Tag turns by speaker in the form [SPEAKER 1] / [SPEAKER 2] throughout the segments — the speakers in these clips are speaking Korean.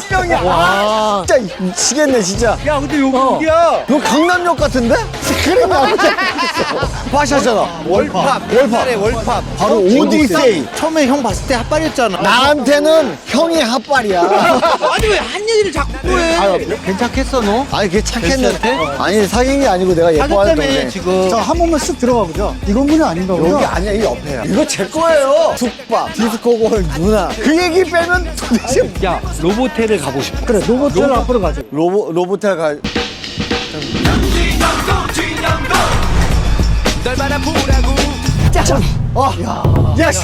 [SPEAKER 1] 형이야. 와, 진짜 미치겠네 진짜.
[SPEAKER 2] 야 근데 여기 어디야?
[SPEAKER 1] 이거 강남역 같은데? 그래 나보자. 파샤잖아.
[SPEAKER 2] 월팝.
[SPEAKER 1] 월팝.
[SPEAKER 2] 월팝.
[SPEAKER 1] 바로 오디세이.
[SPEAKER 2] 처음에 형 봤을 때 핫발이었잖아.
[SPEAKER 1] 나한테는 형이 핫발이야.
[SPEAKER 2] 아니 왜 한 얘기를 자꾸 해? 괜찮겠어 너?
[SPEAKER 1] 아니 그게 착했는데.
[SPEAKER 2] 괜찮대?
[SPEAKER 1] 아니 사귄 게 아니고 내가 예뻐하는
[SPEAKER 2] 사줬다며
[SPEAKER 1] 동네.
[SPEAKER 2] 지금.
[SPEAKER 3] 자, 한 번만 쓱 들어가 보자. 이 건물은 아닌가 보다.
[SPEAKER 1] 여기 아니야 이 옆에야. 이거 제 거예요. 숙박, 디스코골, 누나. 그 얘기 빼면 도대체
[SPEAKER 2] 야 로보텔을 가고 싶어.
[SPEAKER 3] 그래, 노보텔 앞으로 가자.
[SPEAKER 1] 로보텔 가.
[SPEAKER 2] 널 바라보라고.
[SPEAKER 1] 예스.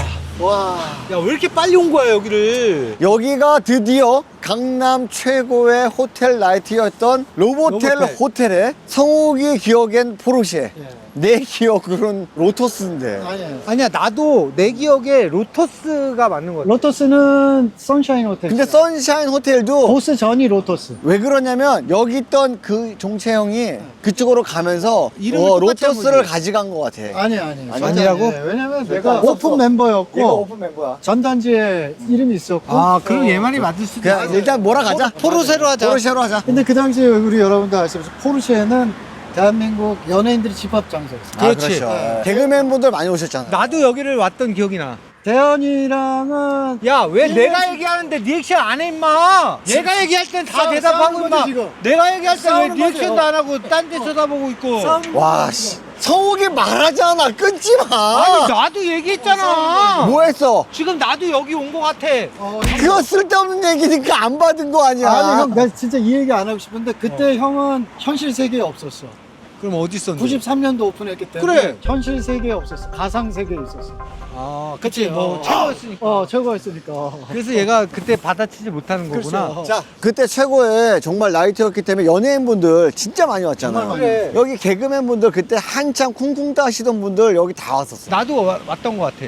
[SPEAKER 2] 야 왜 이렇게 빨리 온 거야 여기를?
[SPEAKER 1] 여기가 드디어 강남 최고의 호텔 나이트였던 로보텔
[SPEAKER 3] 로보텔.
[SPEAKER 1] 호텔에 성욱이 기억엔 포르쉐, 내 기억으로는 로토스인데.
[SPEAKER 2] 아니야 나도 내 기억에 로터스가 맞는 거 같아.
[SPEAKER 3] 로터스는 선샤인 호텔.
[SPEAKER 1] 근데 선샤인 호텔도
[SPEAKER 3] 보스 전이 로터스.
[SPEAKER 1] 왜 그러냐면 여기 있던 그 종채형이 그쪽으로 가면서
[SPEAKER 2] 이름이 똑같지,
[SPEAKER 1] 로터스를
[SPEAKER 2] 뭐지?
[SPEAKER 1] 가져간 것 같아.
[SPEAKER 3] 아니.
[SPEAKER 2] 아니라고?
[SPEAKER 3] 왜냐면 내가
[SPEAKER 1] 없어.
[SPEAKER 3] 오픈 멤버였고
[SPEAKER 1] 얘가 오픈 멤버야.
[SPEAKER 3] 전단지에 이름이 있었고.
[SPEAKER 2] 아 그럼 얘 말이 맞을 수도
[SPEAKER 1] 그냥
[SPEAKER 2] 있어.
[SPEAKER 1] 일단 뭐라 가자.
[SPEAKER 2] 포르쉐로 하자.
[SPEAKER 1] 포르쉐로 하자.
[SPEAKER 3] 근데 그 당시에 우리 여러분들 아시면서 포르쉐는 대한민국 연예인들이 집합 장소였어.
[SPEAKER 2] 그렇지.
[SPEAKER 1] 그렇죠. 개그맨분들 많이 오셨잖아.
[SPEAKER 2] 나도 여기를 왔던 기억이 나.
[SPEAKER 3] 대현이랑은
[SPEAKER 2] 야 왜 내가 얘기하는데 리액션 안 해 임마. 얘가 얘기할 땐 다 대답하고
[SPEAKER 3] 싸우는
[SPEAKER 2] 임마.
[SPEAKER 3] 거지, 지금.
[SPEAKER 2] 내가 얘기할 땐 왜
[SPEAKER 3] 싸우는 거지,
[SPEAKER 2] 리액션도 안 하고 딴 데 쳐다보고 있고.
[SPEAKER 1] 와, 씨. 성욱이 말하잖아. 끊지 마.
[SPEAKER 2] 아니 나도 얘기했잖아.
[SPEAKER 1] 뭐 했어?
[SPEAKER 2] 지금 나도 여기 온 거 같아.
[SPEAKER 1] 그거 쓸데없는 얘기니까 안 받은 거 아니야.
[SPEAKER 3] 아니 형, 나 진짜 이 얘기 안 하고 싶은데 그때 형은 현실 세계에 없었어.
[SPEAKER 2] 그럼 어디 있었는데?
[SPEAKER 3] 93년도 오픈했기 때문에
[SPEAKER 2] 그래.
[SPEAKER 3] 현실 세계에 없었어. 가상 세계에 있었어.
[SPEAKER 2] 아 그치 뭐
[SPEAKER 3] 그치,
[SPEAKER 2] 최고였으니까.
[SPEAKER 3] 최고였으니까.
[SPEAKER 2] 그래서 얘가 그때 받아치지 못하는 거구나.
[SPEAKER 3] 그렇죠.
[SPEAKER 1] 자, 그때 최고의 정말 나이트였기 때문에 연예인분들 진짜 많이 왔잖아.
[SPEAKER 3] 정말 많이
[SPEAKER 2] 그래.
[SPEAKER 1] 여기 개그맨분들 그때 한참 쿵쿵 따시던 분들 여기 다 왔었어.
[SPEAKER 2] 나도 왔던 거 같아.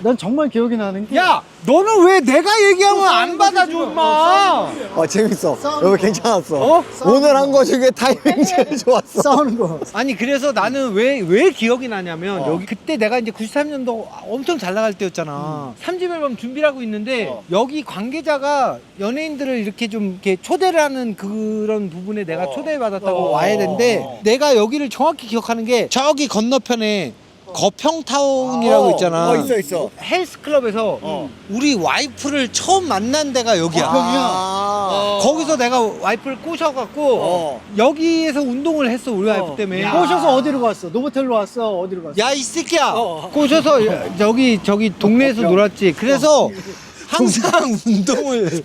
[SPEAKER 3] 난 정말 기억이 나는 게
[SPEAKER 2] 야 너는 왜 내가 얘기하면 안 받아줘 임마.
[SPEAKER 1] 재밌어. 여기 괜찮았어.
[SPEAKER 2] 어?
[SPEAKER 1] 오늘 한 거 중에 타이밍 제일 좋았어.
[SPEAKER 3] 싸우는 거.
[SPEAKER 2] 아니 그래서 나는 왜 기억이 나냐면 여기 그때 내가 이제 93년도 엄청 잘 나갈 때였잖아. 3집 앨범 준비를 하고 있는데 여기 관계자가 연예인들을 이렇게 좀 이렇게 초대를 하는 그런 부분에 내가 초대받았다고 와야 되는데 내가 여기를 정확히 기억하는 게 저기 건너편에 거평타운이라고 있잖아.
[SPEAKER 1] 있어.
[SPEAKER 2] 헬스클럽에서 우리 와이프를 처음 만난 데가 여기야. 거기서 내가 와이프를 꼬셔갖고 여기에서 운동을 했어 우리 와이프 때문에.
[SPEAKER 3] 꼬셔서 어디로 갔어? 노보텔로 왔어? 어디로 갔어?
[SPEAKER 2] 야 이 새끼야 꼬셔서 저기 동네에서 놀았지. 그래서 항상 운동을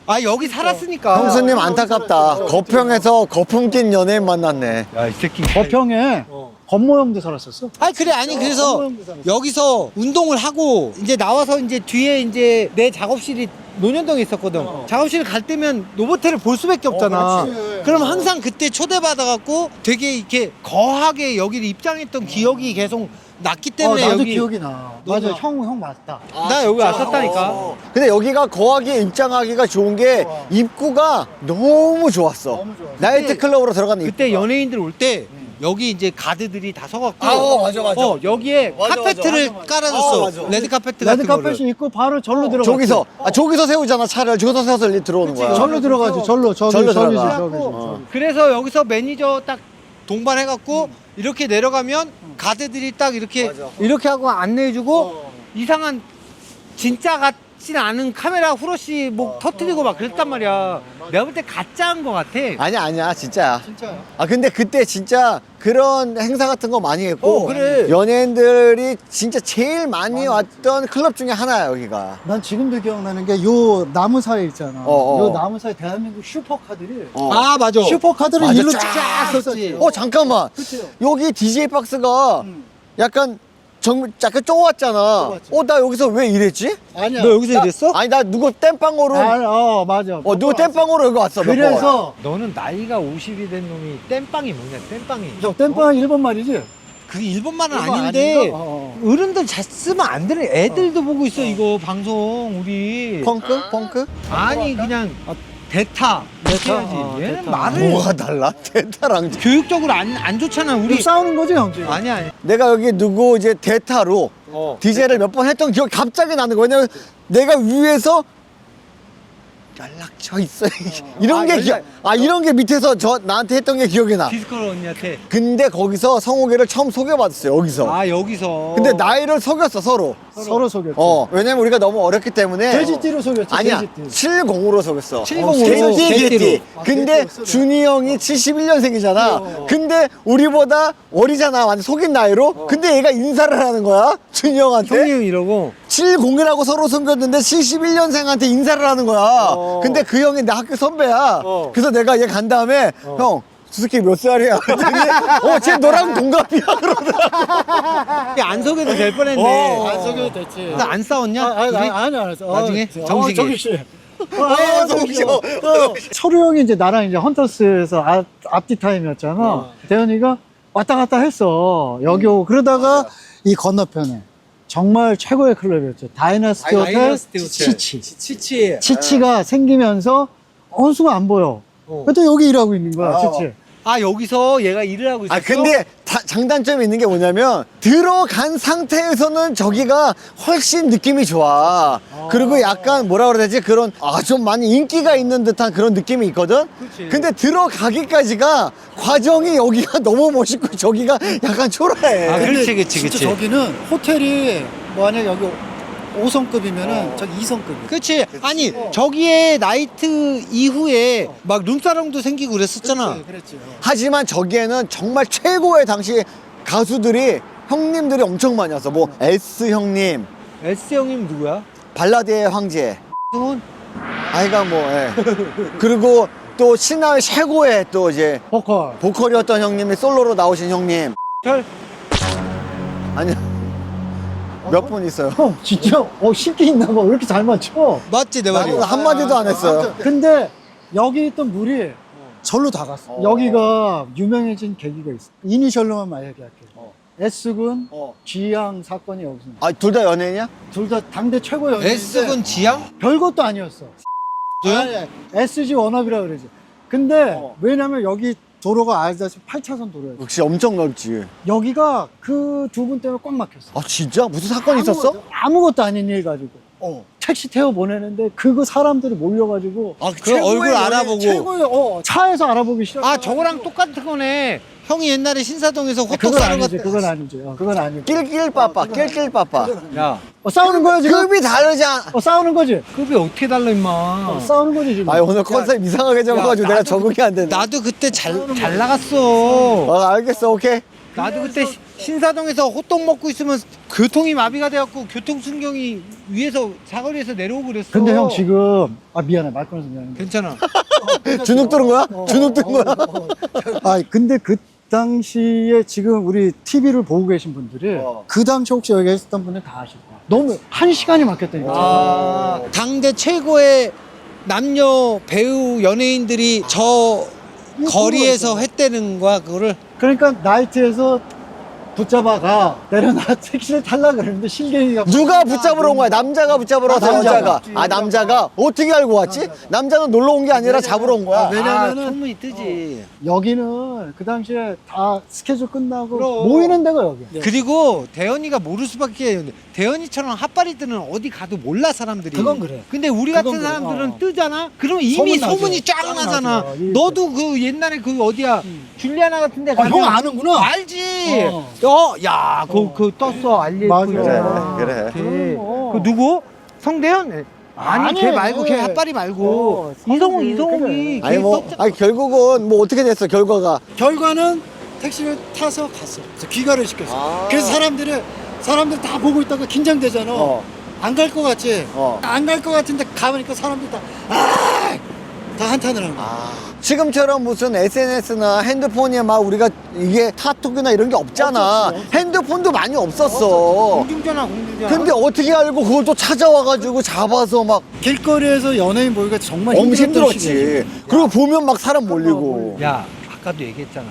[SPEAKER 2] 아 여기 살았으니까.
[SPEAKER 1] 형수님 안타깝다. 거평에서 거품 낀 연예인 만났네.
[SPEAKER 2] 야 이 새끼
[SPEAKER 3] 거평에 권모형도 살았었어?
[SPEAKER 2] 아니 그래 아니 그래서
[SPEAKER 3] 건모형도 살았어.
[SPEAKER 2] 여기서 운동을 하고 이제 나와서 이제 뒤에 이제 내 작업실이 논현동에 있었거든. 작업실 갈 때면 노보텔을 볼 수밖에 없잖아.
[SPEAKER 3] 그렇지.
[SPEAKER 2] 그럼 항상 그때 초대받아갖고 되게 이렇게 거하게 여기를 입장했던 기억이 계속 났기 때문에
[SPEAKER 3] 나도
[SPEAKER 2] 여기
[SPEAKER 3] 기억이 나. 맞아, 형 맞다.
[SPEAKER 2] 나 여기 왔었다니까.
[SPEAKER 1] 근데 여기가 거하게 입장하기가 좋은 게 입구가 너무 좋았어.
[SPEAKER 3] 너무 좋았어.
[SPEAKER 1] 나이트 클럽으로 들어가는 입구.
[SPEAKER 2] 그때 연예인들 올 때 여기 이제 가드들이 다 서갖고
[SPEAKER 1] 맞아.
[SPEAKER 2] 여기에
[SPEAKER 1] 맞아,
[SPEAKER 2] 카페트를
[SPEAKER 1] 맞아.
[SPEAKER 2] 깔아줬어.
[SPEAKER 1] 맞아.
[SPEAKER 2] 레드 카페트 같은
[SPEAKER 3] 레드
[SPEAKER 2] 거를.
[SPEAKER 3] 카펫이 있고 바로 절로 들어가.
[SPEAKER 1] 저기서 세우잖아 차를. 저기서 세워서 일리 들어오는 거야.
[SPEAKER 3] 절로 들어가지. 절로
[SPEAKER 1] 절로 들어가.
[SPEAKER 2] 그래서 여기서 매니저 딱 동반해갖고 이렇게 내려가면 가드들이 딱 이렇게 하고 안내해주고 이상한 진짜 같진 않은 카메라 후러시 뭐 터트리고 막 그랬단 말이야. 내가 볼 때 가짜인 것 같아.
[SPEAKER 1] 아니야 진짜야.
[SPEAKER 3] 진짜야.
[SPEAKER 1] 근데 그때 진짜 그런 행사 같은 거 많이 했고
[SPEAKER 2] 그래.
[SPEAKER 1] 연예인들이 진짜 제일 많이 왔던 클럽 중에 하나야 여기가.
[SPEAKER 3] 난 지금도 기억나는 게 요 나무 사이 있잖아. 요 나무 사이 대한민국 슈퍼카들이
[SPEAKER 2] 아 맞아.
[SPEAKER 3] 슈퍼카들이
[SPEAKER 1] 맞아,
[SPEAKER 3] 일로
[SPEAKER 1] 쫙
[SPEAKER 3] 쫙
[SPEAKER 2] 있었지.
[SPEAKER 3] 섰었지.
[SPEAKER 1] 잠깐만.
[SPEAKER 3] 그치?
[SPEAKER 1] 여기 DJ 박스가 약간 약간 좁았잖아.
[SPEAKER 3] 좁았지.
[SPEAKER 1] 나 여기서 왜 이랬지?
[SPEAKER 3] 아니야.
[SPEAKER 2] 너 여기서 이랬어?
[SPEAKER 1] 아니 나 누구 땜빵으로
[SPEAKER 3] 맞아.
[SPEAKER 1] 누구 땜빵으로 여기 왔어. 몇 번.
[SPEAKER 3] 그래서
[SPEAKER 2] 너는 나이가 50이 된 놈이 땜빵이 뭐냐 땜빵이.
[SPEAKER 3] 저 땜빵 일본 말이지.
[SPEAKER 2] 그 일본말은
[SPEAKER 3] 일본
[SPEAKER 2] 아닌데
[SPEAKER 3] 아닌가?
[SPEAKER 2] 어른들 잘 쓰면 안 되는 애들도 보고 있어 이거 방송 우리.
[SPEAKER 1] 펑크?
[SPEAKER 2] 아니 그냥 대타 이렇게 해야지. 얘는
[SPEAKER 3] 대타.
[SPEAKER 2] 말을
[SPEAKER 1] 뭐가 달라? 대타랑.
[SPEAKER 2] 교육적으로 안 좋잖아 우리.
[SPEAKER 3] 우리 싸우는 거지 형 지금.
[SPEAKER 2] 아니야.
[SPEAKER 1] 내가 여기 누구 이제 대타로 DJ를 몇 번 했던 기억이 갑자기 나는 거야. 왜냐면 내가 위에서 연락처 있어. 이런 게 이런 게 밑에서 나한테 했던 게 기억이 나.
[SPEAKER 2] 디스코로 언니한테.
[SPEAKER 1] 근데 거기서 성욱이를 처음 소개받았어요. 여기서.
[SPEAKER 2] 아 여기서.
[SPEAKER 1] 근데 나이를 속였어 서로.
[SPEAKER 3] 서로 속였죠.
[SPEAKER 1] 왜냐면 우리가 너무 어렸기 때문에.
[SPEAKER 3] 돼지띠로 속였죠.
[SPEAKER 1] 아니야.
[SPEAKER 3] 돼지띠.
[SPEAKER 1] 70으로 속였어.
[SPEAKER 2] 70으로.
[SPEAKER 1] 개띠.
[SPEAKER 3] 아,
[SPEAKER 1] 근데
[SPEAKER 3] 개띠로
[SPEAKER 1] 준이 형이 71년생이잖아. 근데 우리보다 어리잖아. 완전 속인 나이로. 근데 얘가 인사를 하는 거야. 준이 형한테.
[SPEAKER 2] 형님 이러고.
[SPEAKER 1] 70이라고 서로 숨겼는데 71년생한테 인사를 하는 거야. 근데 그 형이 내 학교 선배야. 그래서 내가 얘 간 다음에 형, 저 새끼 몇 살이야? 그랬더니 쟤 너랑 동갑이야. 그러더라고.
[SPEAKER 2] 안 속여도 될 뻔했네.
[SPEAKER 3] 안 속여도 됐지.
[SPEAKER 2] 근데 안 싸웠냐?
[SPEAKER 3] 아니,
[SPEAKER 2] 둘이?
[SPEAKER 3] 안 했어.
[SPEAKER 2] 나중에? 정식이.
[SPEAKER 3] 정식.
[SPEAKER 1] 정식.
[SPEAKER 3] 철우 형이 이제 나랑 이제 헌터스에서 앞뒤 타임이었잖아. 대현이가 왔다 갔다 했어. 여기 오고 그러다가 이 건너편에 정말 최고의 클럽이었죠. 다이너스티 호텔
[SPEAKER 2] 다이너스티 호텔.
[SPEAKER 3] 치치.
[SPEAKER 2] 치치.
[SPEAKER 3] 치치가 생기면서 어느 순간 안 보여. 근데 여기 일하고 있는 거야, 치치.
[SPEAKER 2] 아 여기서 얘가 일을 하고 있었어?
[SPEAKER 1] 근데 장단점이 있는 게 뭐냐면 들어간 상태에서는 저기가 훨씬 느낌이 좋아. 그리고 약간 뭐라 그래야 되지? 그런 좀 많이 인기가 있는 듯한 그런 느낌이 있거든.
[SPEAKER 2] 그치.
[SPEAKER 1] 근데 들어가기까지가 과정이 여기가 너무 멋있고 저기가 약간 초라해.
[SPEAKER 2] 아, 그렇지,
[SPEAKER 3] 근데
[SPEAKER 2] 그치,
[SPEAKER 3] 진짜
[SPEAKER 2] 그치.
[SPEAKER 3] 저기는 호텔이 만약 여기 5성급이면은 저기 2성급이야.
[SPEAKER 2] 그치. 아니 저기에 나이트 이후에 막 룸사롱도 생기고 그랬었잖아.
[SPEAKER 3] 그랬지.
[SPEAKER 1] 하지만 저기에는 정말 최고의 당시 가수들이 형님들이 엄청 많이 왔어. 뭐 S 형님,
[SPEAKER 2] S 형님 누구야?
[SPEAKER 1] 발라드의 황제,
[SPEAKER 2] 승훈?
[SPEAKER 1] 아이가 뭐 그리고 또 신화의 최고의 또 이제
[SPEAKER 3] 보컬.
[SPEAKER 1] 보컬이었던 형님이 솔로로 나오신 형님.
[SPEAKER 2] 혈?
[SPEAKER 1] 아니요. 몇 분 있어요.
[SPEAKER 3] 진짜 쉽게 있나 봐. 왜 이렇게 잘 맞춰?
[SPEAKER 2] 맞지 내 말이.
[SPEAKER 1] 나도 한마디도 안 했어요.
[SPEAKER 3] 근데 여기 있던 물이 절로 다 갔어. 여기가 유명해진 계기가 있어. 이니셜로만 말 얘기할게. S군, G양 사건이 여기서.
[SPEAKER 1] 둘 다 연예인이야?
[SPEAKER 3] 둘 다 당대 최고 연예인인데
[SPEAKER 2] S군 지향?
[SPEAKER 3] 별것도 아니었어.
[SPEAKER 2] 저요?
[SPEAKER 3] SG 워너비라 그러지. 근데 왜냐면 여기 도로가 알다시피 8차선 도로야.
[SPEAKER 1] 역시 엄청 넓지.
[SPEAKER 3] 여기가 그 두 분 때문에 꽉 막혔어.
[SPEAKER 1] 진짜? 무슨 사건이 있었어?
[SPEAKER 3] 아무것도 아닌 일 가지고. 택시 태워 보내는데 그거 사람들이 몰려가지고
[SPEAKER 2] 그 얼굴 알아보고.
[SPEAKER 3] 최고의 차에서 알아보기 싫어.
[SPEAKER 2] 아 저거랑 똑같은 거네. 형이 옛날에 신사동에서 호떡
[SPEAKER 3] 그건
[SPEAKER 2] 사러
[SPEAKER 3] 아니지.
[SPEAKER 2] 갔다.
[SPEAKER 3] 그건 아니지. 그건 아니지.
[SPEAKER 1] 낄낄빠빠, 낄낄빠빠.
[SPEAKER 2] 야
[SPEAKER 3] 싸우는 거야 지금?
[SPEAKER 1] 급이 다르지 않아.
[SPEAKER 3] 싸우는 거지.
[SPEAKER 2] 급이 어떻게 달라 임마.
[SPEAKER 3] 싸우는 거지 지금.
[SPEAKER 1] 오늘 컨셉 이상하게 잡아가지고 내가 적응이 안 된다.
[SPEAKER 2] 나도 그때 잘 나갔어.
[SPEAKER 1] 알겠어, 오케이.
[SPEAKER 2] 나도 그때 신사동에서 호떡 먹고 있으면 교통이 마비가 돼갖고 교통순경이 위에서 사거리에서 내려오고 그랬어.
[SPEAKER 3] 근데 형 지금 미안해 말 끊어서 미안해.
[SPEAKER 2] 괜찮아.
[SPEAKER 1] 주눅 들은 거야? 주눅 든 거야?
[SPEAKER 3] 근데 그 당시에 지금 우리 TV를 보고 계신 분들이 그 당시 혹시 여기 있었던 분들 다 아실 거야. 너무 한 시간이 막혔다니까.
[SPEAKER 2] 당대 최고의 남녀 배우 연예인들이 저 거리에서 했다는 거야 그거를.
[SPEAKER 3] 그러니까 나이트에서 붙잡아가 내려놔 택시를 탈라 그러는데 실갱이가
[SPEAKER 1] 누가 붙잡으러 온 거야? 남자가 붙잡으러 왔어, 여자가? 남자가? 어떻게 알고 왔지? 남자는 놀러 온 게 아니라 잡으러 온 거야.
[SPEAKER 3] 왜냐면은
[SPEAKER 2] 소문이 뜨지.
[SPEAKER 3] 여기는 그 당시에 다 스케줄 끝나고
[SPEAKER 2] 그럼.
[SPEAKER 3] 모이는 데가 여기.
[SPEAKER 2] 그리고 대현이가 모를 수밖에 없는데 대현이처럼 핫바리들은 어디 가도 몰라 사람들이.
[SPEAKER 3] 그건 그래.
[SPEAKER 2] 근데 우리
[SPEAKER 3] 그건
[SPEAKER 2] 같은
[SPEAKER 3] 그래.
[SPEAKER 2] 사람들은 뜨잖아. 그럼 이미
[SPEAKER 3] 소문
[SPEAKER 2] 소문이
[SPEAKER 3] 나죠.
[SPEAKER 2] 쫙
[SPEAKER 3] 쫙
[SPEAKER 2] 나잖아.
[SPEAKER 3] 나죠.
[SPEAKER 2] 너도 그 옛날에 그 어디야 줄리아나 같은데 가면
[SPEAKER 3] 형 아는구나.
[SPEAKER 2] 알지. 야, 그 떴어 알리.
[SPEAKER 3] 맞아.
[SPEAKER 1] 그래.
[SPEAKER 2] 그 누구? 성대현? 아니 걔 말고 걔 핫바리 말고 이성욱이 걔 떴잖아.
[SPEAKER 1] 결국은 뭐 어떻게 됐어, 결과가?
[SPEAKER 3] 결과는 택시를 타서 갔어. 그래서 귀가를 시켰어. 그래서 사람들 다 보고 있다가 긴장되잖아. 안 갈 것 같지? 안 갈 것 같은데 가보니까 사람들 다 한탄을 하는 거야.
[SPEAKER 1] 지금처럼 무슨 SNS나 핸드폰이야 막 우리가 이게 카톡이나 이런 게 없잖아.
[SPEAKER 3] 없었지.
[SPEAKER 1] 핸드폰도 많이 없었어.
[SPEAKER 2] 공중전화.
[SPEAKER 1] 근데 어떻게 알고 그걸 또 찾아와가지고 잡아서 막
[SPEAKER 3] 길거리에서 연예인 보기가 정말
[SPEAKER 1] 엄청
[SPEAKER 3] 힘들었던
[SPEAKER 1] 힘들었지.
[SPEAKER 3] 시기였지.
[SPEAKER 1] 그리고 보면 막 사람 몰리고.
[SPEAKER 2] 야, 아까도 얘기했잖아.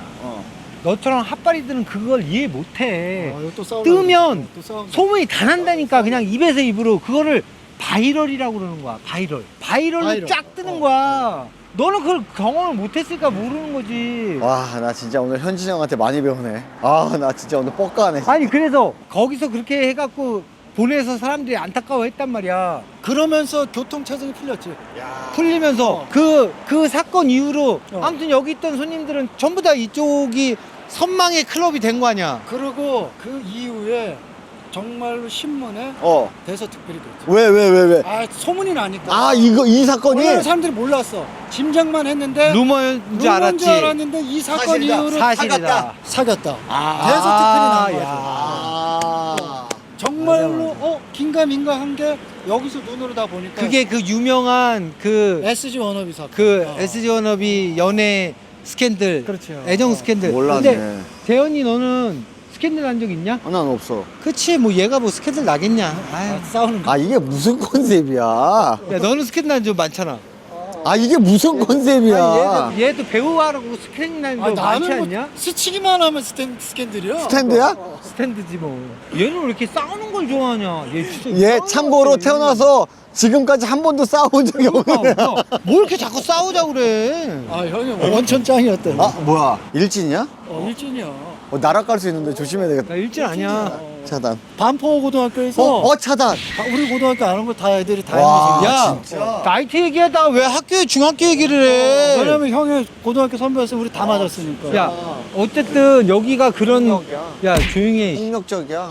[SPEAKER 2] 너처럼 핫바리들은 그걸 이해 못해.
[SPEAKER 3] 이거 또 싸우려고
[SPEAKER 2] 뜨면
[SPEAKER 3] 또 싸운다.
[SPEAKER 2] 소문이 다 난다니까. 그냥 입에서 입으로 그거를 바이럴이라고 그러는 거야. 바이럴로
[SPEAKER 3] 바이럴.
[SPEAKER 2] 쫙 뜨는 거야. 너는 그걸 경험을 못했으니까 모르는 거지.
[SPEAKER 1] 와, 나 진짜 오늘 현진이 형한테 많이 배우네. 나 진짜 오늘 뻑가네.
[SPEAKER 2] 아니 그래서 거기서 그렇게 해갖고 보내서 사람들이 안타까워했단 말이야.
[SPEAKER 3] 그러면서 교통체증이 풀렸지.
[SPEAKER 2] 풀리면서 그 사건 이후로 아무튼 여기 있던 손님들은 전부 다 이쪽이 선망의 클럽이 된 거 아니야.
[SPEAKER 3] 그리고 그 이후에 정말로 신문에 대서특필이 됐지.
[SPEAKER 1] 왜?
[SPEAKER 3] 아, 소문이 나니까.
[SPEAKER 1] 아, 이 사건이?
[SPEAKER 3] 원래는 사람들이 몰랐어. 짐작만 했는데
[SPEAKER 2] 루머인 줄 알았지.
[SPEAKER 3] 알았는데 이 사건
[SPEAKER 1] 사실이다.
[SPEAKER 3] 이후로
[SPEAKER 2] 사실이다.
[SPEAKER 3] 사겼다.
[SPEAKER 2] 아,
[SPEAKER 3] 대서특필이 난 거지.
[SPEAKER 1] 아.
[SPEAKER 3] 정말로 긴가민가한 게 여기서 눈으로 다 보니까
[SPEAKER 2] 그게 그 유명한 그
[SPEAKER 3] SG 워너비 사건.
[SPEAKER 2] SG 워너비 연애 스캔들,
[SPEAKER 3] 그렇죠.
[SPEAKER 2] 애정 스캔들.
[SPEAKER 1] 몰랐네.
[SPEAKER 2] 근데 재현이 너는 스캔들 난 적 있냐?
[SPEAKER 1] 난 없어.
[SPEAKER 2] 그치, 뭐 얘가 뭐 스캔들 나겠냐? 아유.
[SPEAKER 3] 싸우는 거.
[SPEAKER 1] 아, 이게 무슨 컨셉이야?
[SPEAKER 2] 야, 너는 스캔들 난 적 많잖아.
[SPEAKER 1] 아, 이게 무슨 컨셉이야?
[SPEAKER 2] 얘도 배우하라고 스캔들 난 적 많지
[SPEAKER 3] 나는
[SPEAKER 2] 않냐?
[SPEAKER 3] 뭐 스치기만 하면 스캔들이야.
[SPEAKER 1] 스탠드야?
[SPEAKER 2] 스탠드지 뭐. 얘는 왜 이렇게 싸우는 걸 좋아하냐? 얘 진짜
[SPEAKER 1] 얘
[SPEAKER 2] 이상한
[SPEAKER 1] 참고로
[SPEAKER 2] 것 같아.
[SPEAKER 1] 태어나서 지금까지 한 번도 싸운 적이 없는 애야.
[SPEAKER 2] 뭐 이렇게 자꾸 싸우자 그래?
[SPEAKER 3] 아, 형이 원천 짱이었대.
[SPEAKER 1] 아, 뭐야? 일진이야?
[SPEAKER 3] 일진이야.
[SPEAKER 1] 날아갈 수 있는데 조심해야 되겠다.
[SPEAKER 2] 나 일진 아니야.
[SPEAKER 1] 차단.
[SPEAKER 3] 반포 고등학교에서
[SPEAKER 1] 차단.
[SPEAKER 3] 우리 고등학교 아는 거 다 애들이 다
[SPEAKER 1] 와,
[SPEAKER 3] 했는데.
[SPEAKER 2] 야,
[SPEAKER 1] 진짜?
[SPEAKER 2] 나이트 얘기하다가 왜 학교에 중학교 얘기를 해?
[SPEAKER 3] 왜냐면 형이 고등학교 선배였으면 우리 다 맞았으니까.
[SPEAKER 2] 야, 어쨌든 여기가 그런, 야, 조용히 해.
[SPEAKER 1] 폭력적이야.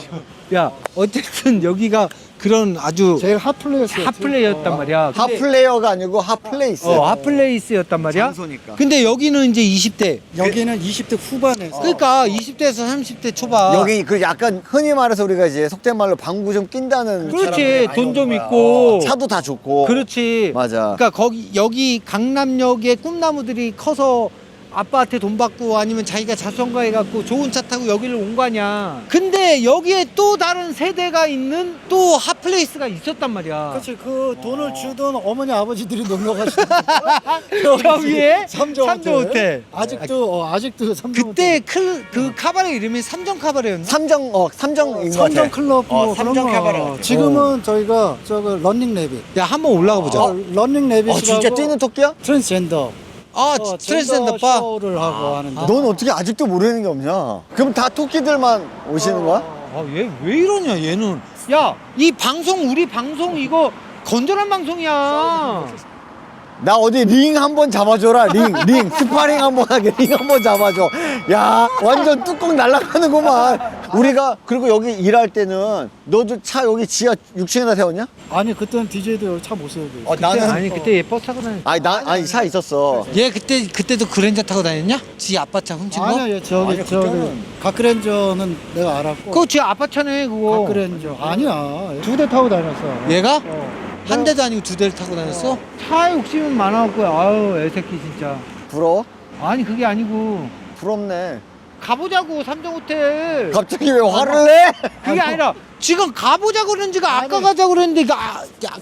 [SPEAKER 2] 야, 어쨌든 여기가 그런 아주
[SPEAKER 3] 제일 핫플레이였어.
[SPEAKER 2] 핫플레이였단 말이야. 근데-
[SPEAKER 1] 핫플레이어가 아니고 핫플레이스.
[SPEAKER 2] 핫플레이스였단 말이야.
[SPEAKER 1] 장소니까.
[SPEAKER 2] 근데 여기는 이제 20대.
[SPEAKER 3] 여기는 20대 후반에서.
[SPEAKER 2] 그러니까 20대에서 30대 초반.
[SPEAKER 1] 여기 그 약간 흔히 말해서 우리가 이제 속된 말로 방구 좀 낀다는.
[SPEAKER 2] 그렇지,
[SPEAKER 1] 사람들이
[SPEAKER 2] 돈 좀
[SPEAKER 1] 많이 온 거야.
[SPEAKER 2] 있고.
[SPEAKER 1] 차도 다 좋고.
[SPEAKER 2] 그렇지.
[SPEAKER 1] 맞아.
[SPEAKER 2] 그러니까 여기 강남역에 꿈나무들이 커서 아빠한테 돈 받고 아니면 자기가 자선가 해갖고 좋은 차 타고 여기를 온 거 아니야. 근데 여기에 또 다른 세대가 있는 또 핫플레이스가 있었단 말이야.
[SPEAKER 3] 그렇지. 그 돈을 주던 어머니 아버지들이 놀러 가시는
[SPEAKER 2] 저 위에
[SPEAKER 3] 삼정
[SPEAKER 2] 삼정 호텔.
[SPEAKER 3] 아직도 삼정
[SPEAKER 2] 그때 그 카바레 이름이 삼정 카바레였나?
[SPEAKER 1] 삼정인 것 같아.
[SPEAKER 3] 삼정 클럽 뭐 그런
[SPEAKER 1] 삼정
[SPEAKER 3] 거.
[SPEAKER 1] 카바레 같아.
[SPEAKER 3] 지금은 저희가 저거 런닝 레빗.
[SPEAKER 2] 야, 한번 올라가 보자.
[SPEAKER 3] 런닝 레빗이라고.
[SPEAKER 1] 진짜 뛰는 토끼야?
[SPEAKER 3] 트랜스젠더.
[SPEAKER 2] 트랜스젠더 바.
[SPEAKER 3] 쇼를 하고 하는데.
[SPEAKER 1] 넌 어떻게 아직도 모르는 게 없냐? 그럼 다 토끼들만 오시는 거야?
[SPEAKER 2] 얘 왜 이러냐, 얘는. 야, 이 방송, 우리 방송 이거 건전한 방송이야.
[SPEAKER 1] 나 어디 링 한번 잡아줘라. 링 스파링 한번 하게. 링 한번 잡아줘. 야, 완전 뚜껑 날아가는구만. 우리가 그리고 여기 일할 때는 너도 차 여기 지하 6층에다 세웠냐?
[SPEAKER 3] 아니 그때는 DJ도 여기 차 못 세우고.
[SPEAKER 1] 나는
[SPEAKER 2] 아니, 그때 얘 버스 타고 다녔.
[SPEAKER 1] 아니 차 있었어.
[SPEAKER 2] 얘 그때도 그랜저 타고 다녔냐? 지 아빠 차 훔친 거?
[SPEAKER 3] 아니야, 얘 저기
[SPEAKER 1] 그때는-
[SPEAKER 3] 갓그랜저는 내가 알았고.
[SPEAKER 2] 그거 지 아빠 차네, 그거.
[SPEAKER 3] 갓그랜저 아니야. 2대 타고 다녔어.
[SPEAKER 2] 얘가?
[SPEAKER 3] 어.
[SPEAKER 2] 한 대도 아니고 두 대를 타고 다녔어? 차에 욕심은 많아갖고, 아유, 애새끼 진짜.
[SPEAKER 1] 부러워?
[SPEAKER 2] 아니, 그게 아니고.
[SPEAKER 1] 부럽네.
[SPEAKER 2] 가보자고, 삼정호텔.
[SPEAKER 1] 갑자기 왜 화를 내?
[SPEAKER 2] 그게 아니라, 지금 가보자고 그런지가 아까 가자고 그랬는데, 이거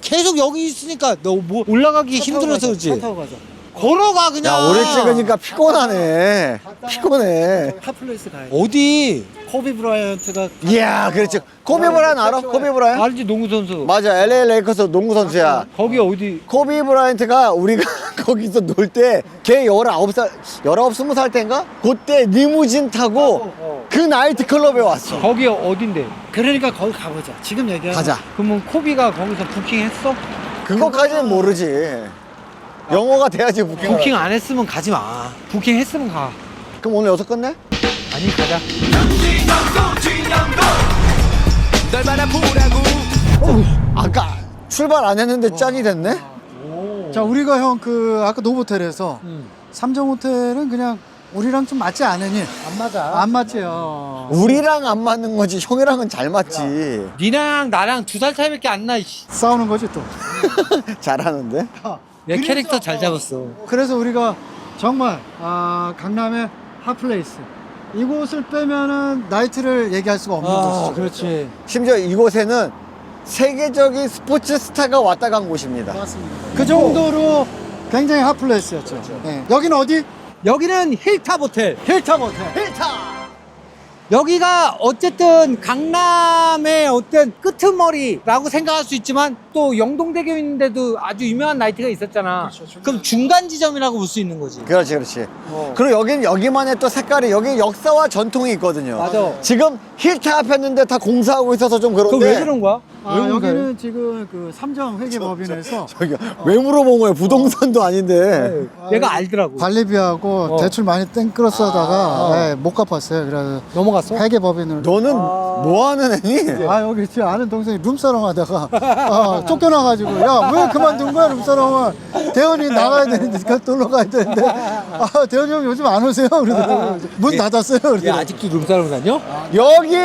[SPEAKER 2] 계속 여기 있으니까 너 뭐 올라가기 힘들어서 그렇지.
[SPEAKER 3] 차 타고 가자.
[SPEAKER 2] 걸어가, 그냥.
[SPEAKER 1] 야, 오래 찍으니까 피곤하네. 피곤해.
[SPEAKER 3] 핫플레이스 가야 돼.
[SPEAKER 2] 어디?
[SPEAKER 3] 코비 브라이언트가
[SPEAKER 1] 이야, 그렇지. 코비 브라이언 알아? 코비 브라이언?
[SPEAKER 2] 알지, 농구선수.
[SPEAKER 1] 맞아, LA 레이커스 농구 선수야.
[SPEAKER 2] 거기 어디?
[SPEAKER 1] 코비 브라이언트가 우리가 거기서 놀 때 걔 19살, 19, 20살 때인가? 그때 리무진 타고 그 나이트 클럽에 왔어.
[SPEAKER 2] 거기 어딘데?
[SPEAKER 3] 그러니까 거기 가보자. 지금 얘기하자.
[SPEAKER 1] 가자.
[SPEAKER 2] 그러면 코비가 거기서 부킹했어?
[SPEAKER 1] 그거까지는 모르지. 영어가 돼야지 부킹.
[SPEAKER 2] 부킹 안 했으면 가지 마. 부킹 했으면 가.
[SPEAKER 1] 그럼 오늘 여기서 끝내?
[SPEAKER 2] 아니, 가자.
[SPEAKER 1] 아까 출발 안 했는데 짠이 됐네?
[SPEAKER 3] 자, 우리가 형 그 아까 노보텔에서 삼정 호텔은 그냥 우리랑 좀 맞지 않으니 안 맞아. 안 맞지요.
[SPEAKER 1] 우리랑 안 맞는 거지 형이랑은 잘 맞지.
[SPEAKER 2] 니랑 나랑 2살 차이밖에 안 나. 이씨.
[SPEAKER 3] 싸우는 거지 또.
[SPEAKER 1] 잘하는데?
[SPEAKER 2] 내 캐릭터 잘 잡았어.
[SPEAKER 3] 그래서 우리가 정말 강남의 핫플레이스 이곳을 빼면은 나이트를 얘기할 수가 없는 곳이죠.
[SPEAKER 2] 그렇지.
[SPEAKER 1] 심지어 이곳에는 세계적인 스포츠 스타가 왔다 간 곳입니다.
[SPEAKER 3] 맞습니다. 그 정도로 굉장히 핫플레이스였죠. 네. 여기는 어디?
[SPEAKER 2] 여기는 힐탑 호텔.
[SPEAKER 3] 힐탑 호텔.
[SPEAKER 1] 힐타!
[SPEAKER 2] 여기가 어쨌든 강남의 어떤 끄트머리라고 생각할 수 있지만 또 영동대교 있는데도 아주 유명한 나이트가 있었잖아.
[SPEAKER 3] 그렇죠,
[SPEAKER 2] 그럼 중간 지점이라고 볼 수 있는 거지.
[SPEAKER 1] 그렇지, 그렇지.
[SPEAKER 2] 어.
[SPEAKER 1] 그리고 여긴 여기만의 또 색깔이, 여기 역사와 전통이 있거든요.
[SPEAKER 2] 맞아.
[SPEAKER 1] 지금 힐탑 했는데 다 공사하고 있어서 좀 그런데.
[SPEAKER 2] 그거 왜 그런 거야?
[SPEAKER 3] 아,
[SPEAKER 2] 왜 그런 거야?
[SPEAKER 3] 여기는 지금 그 삼정회계법인에서
[SPEAKER 1] 저기 왜 물어본 거예요? 부동산도 아닌데.
[SPEAKER 2] 내가 알더라고.
[SPEAKER 3] 관리비하고 대출 많이 땡끌어 쓰다가 네, 못 갚았어요. 그래서
[SPEAKER 2] 넘어갔어?
[SPEAKER 3] 회계법인을.
[SPEAKER 1] 너는 뭐 하는 애니?
[SPEAKER 3] 아 여기 제 아는 동생이 룸사롱 하다가 쫓겨나가지고 야 왜 그만둔 거야 룸사롱을. 대현이 나가야 되는데 놀러 가야 되는데 아 대현이 형 요즘 안 오세요 그러더라고요. 문 닫았어요
[SPEAKER 2] 야,
[SPEAKER 3] 그러더라고요.
[SPEAKER 2] 아직도 룸사롱 다녀?
[SPEAKER 1] 여기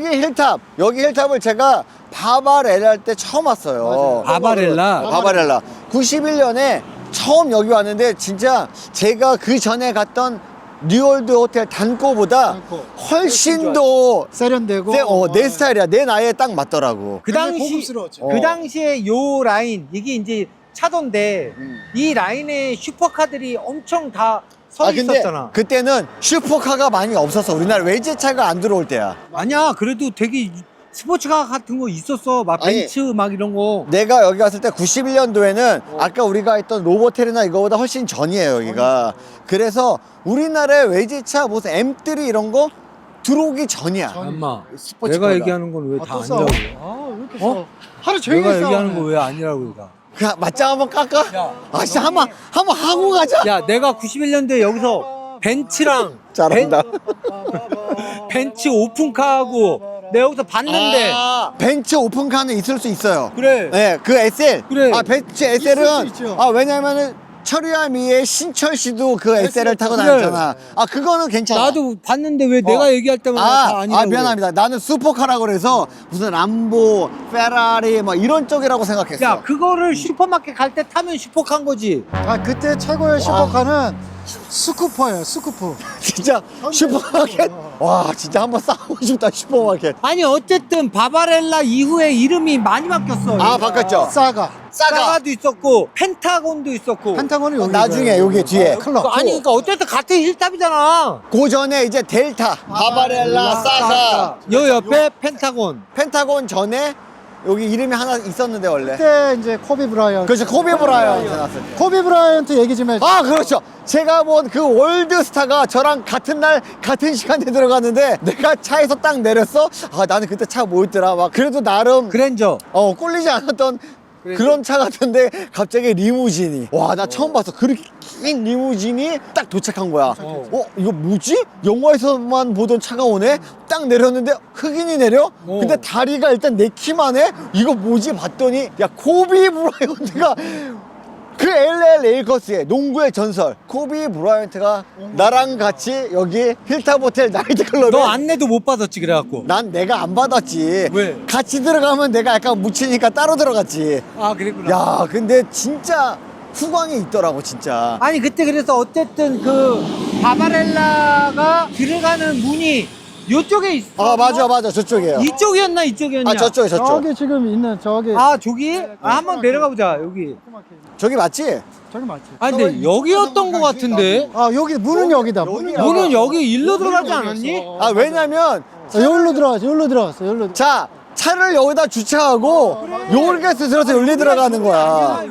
[SPEAKER 1] 힐탑, 여기 힐탑을 제가 바바렐라 할 때 처음 왔어요.
[SPEAKER 2] 바바렐라?
[SPEAKER 1] 바바렐라. 91년에 처음 여기 왔는데 진짜 제가 그 전에 갔던 뉴월드 호텔 단코보다
[SPEAKER 3] 단코.
[SPEAKER 1] 훨씬 더
[SPEAKER 3] 세련되고
[SPEAKER 1] 내 스타일이야. 내 나이에 딱 맞더라고.
[SPEAKER 2] 그
[SPEAKER 3] 굉장히
[SPEAKER 2] 당시
[SPEAKER 3] 고급스러웠죠.
[SPEAKER 2] 그 당시에 요 라인 이게 이제 차던데 이 라인에 슈퍼카들이 엄청 다 서
[SPEAKER 1] 근데
[SPEAKER 2] 있었잖아.
[SPEAKER 1] 그때는 슈퍼카가 많이 없었어. 우리나라 외제차가 안 들어올 때야.
[SPEAKER 2] 아니야, 그래도 되게 스포츠카 같은 거 있었어. 막
[SPEAKER 1] 아니,
[SPEAKER 2] 벤츠 막 이런 거.
[SPEAKER 1] 내가 여기 왔을 때 91년도에는 아까 우리가 했던 로보텔이나 이거보다 훨씬 전이에요, 여기가. 그래서 우리나라의 외제차 무슨 M3 이런 거 들어오기 전이야.
[SPEAKER 2] 엄마,
[SPEAKER 1] 스포츠카가.
[SPEAKER 2] 내가 얘기하는 건 왜 다
[SPEAKER 3] 또
[SPEAKER 2] 아니라고?
[SPEAKER 3] 왜 이렇게
[SPEAKER 2] 어?
[SPEAKER 3] 하루 종일
[SPEAKER 2] 내가
[SPEAKER 3] 싸우네.
[SPEAKER 2] 얘기하는 거 왜 아니라고 얘가?
[SPEAKER 1] 그냥 맞짱 한번 깎아?
[SPEAKER 2] 야,
[SPEAKER 1] 진짜 한번 하고 가자.
[SPEAKER 2] 야, 내가 91년도에 여기서 벤츠랑
[SPEAKER 1] 잘한다.
[SPEAKER 2] 벤츠 오픈카하고 내가 여기서 봤는데.
[SPEAKER 1] 벤츠 오픈카는 있을 수 있어요.
[SPEAKER 2] 그래.
[SPEAKER 1] 네, 그 SL.
[SPEAKER 2] 그래.
[SPEAKER 1] 벤츠
[SPEAKER 3] 있을 수
[SPEAKER 1] SL은
[SPEAKER 3] 있죠.
[SPEAKER 1] 왜냐면은 철이와 미의 신철 씨도 그 SL을 타고
[SPEAKER 2] 그래.
[SPEAKER 1] 다녔잖아. 그거는 괜찮아.
[SPEAKER 2] 나도 봤는데 왜 내가 얘기할 때마다 다 아니라고.
[SPEAKER 1] 미안합니다. 나는 슈퍼카라고 그래서 무슨 람보, 페라리 뭐 이런 쪽이라고 생각했어.
[SPEAKER 2] 야, 그거를 슈퍼마켓 갈 때 타면 슈퍼카인 거지.
[SPEAKER 3] 그때 최고의 슈퍼카는 스쿠퍼예요 스쿠퍼.
[SPEAKER 1] 진짜 슈퍼마켓. 와, 진짜 한번 싸우고 싶다, 슈퍼마켓.
[SPEAKER 2] 아니 어쨌든 바바렐라 이후에 이름이 많이 바뀌었어.
[SPEAKER 1] 바뀌었죠.
[SPEAKER 3] 싸가.
[SPEAKER 2] 사가도 있었고 펜타곤도 있었고.
[SPEAKER 3] 펜타곤이 여기
[SPEAKER 1] 나중에 여기 뒤에.
[SPEAKER 3] 클럽.
[SPEAKER 2] 아니 그러니까 어쨌든 같은 힐탑이잖아.
[SPEAKER 1] 그 전에 이제 델타, 바바렐라, 사가.
[SPEAKER 2] 요 옆에 펜타곤.
[SPEAKER 1] 펜타곤 전에 여기 이름이 하나 있었는데 원래.
[SPEAKER 3] 그때 이제 코비 브라이언트.
[SPEAKER 1] 그렇죠. 코비 브라이언트 나왔을 때.
[SPEAKER 3] 코비 브라이언트 얘기 좀 해줘.
[SPEAKER 1] 그렇죠. 제가 본 그 월드스타가 저랑 같은 날 같은 시간에 들어갔는데 내가 차에서 딱 내렸어. 나는 그때 차가 뭐였더라. 막 그래도 나름
[SPEAKER 2] 그랜저.
[SPEAKER 1] 꿀리지 않았던 그런 차 같은데 갑자기 리무진이. 와, 나 처음 봤어. 그렇게 긴 리무진이 딱 도착한 거야. 이거 뭐지? 영화에서만 보던 차가 오네? 딱 내렸는데 흑인이 내려? 근데 다리가 일단 내 키만 해? 이거 뭐지? 봤더니 야, 코비 브라이언트가 그 LA 레이커스의 농구의 전설 코비 브라이언트가 나랑 같이 여기 힐탑 호텔 나이트클럽에.
[SPEAKER 2] 너 안내도 못 받았지 그래갖고.
[SPEAKER 1] 난 내가 안 받았지.
[SPEAKER 2] 왜?
[SPEAKER 1] 같이 들어가면 내가 약간 묻히니까 따로 들어갔지.
[SPEAKER 2] 그랬구나.
[SPEAKER 1] 야, 근데 진짜 후광이 있더라고, 진짜.
[SPEAKER 2] 아니 그때 그래서 어쨌든 그 바바렐라가 들어가는 문이 요쪽에 있어.
[SPEAKER 1] 맞아. 저쪽이에요.
[SPEAKER 2] 이쪽이었나 이쪽이었냐?
[SPEAKER 1] 저쪽.
[SPEAKER 3] 저기 지금 있는 저기.
[SPEAKER 2] 저기? 한번 내려가 보자 여기.
[SPEAKER 1] 저기 맞지?
[SPEAKER 3] 저기 맞지.
[SPEAKER 2] 근데 여기였던 것 같은데.
[SPEAKER 3] 여기 문은 여기다.
[SPEAKER 2] 문은 여기 일로 들어가지 않았니?
[SPEAKER 1] 왜냐면
[SPEAKER 3] 여기로 들어갔어. 여기로 들어갔어.
[SPEAKER 1] 자, 차를 여기다 주차하고 요르게스 들어서 여기 들어가는 거야.